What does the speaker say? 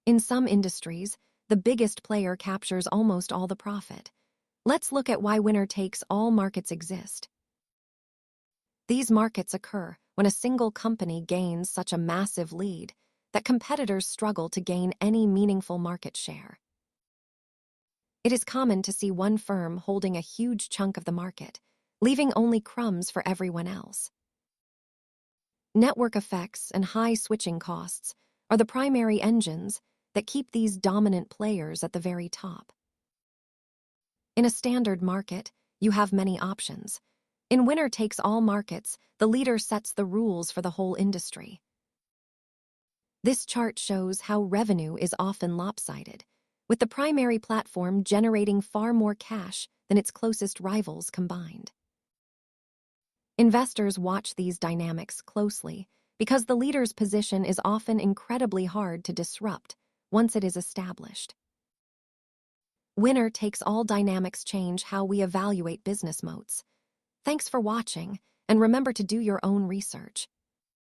In some industries, the biggest player captures almost all the profit. Let's look at why winner-takes-all markets exist. These markets occur when a single company gains such a massive lead that competitors struggle to gain any meaningful market share. It is common to see one firm holding a huge chunk of the market, leaving only crumbs for everyone else. Network effects and high switching costs are the primary engines that keep these dominant players at the very top. In a standard market, you have many options. In winner-takes-all markets, the leader sets the rules for the whole industry. This chart shows how revenue is often lopsided, with the primary platform generating far more cash than its closest rivals combined. Investors watch these dynamics closely because the leader's position is often incredibly hard to disrupt once it is established. Winner-takes-all dynamics change how we evaluate business moats. Thanks for watching, and remember to do your own research.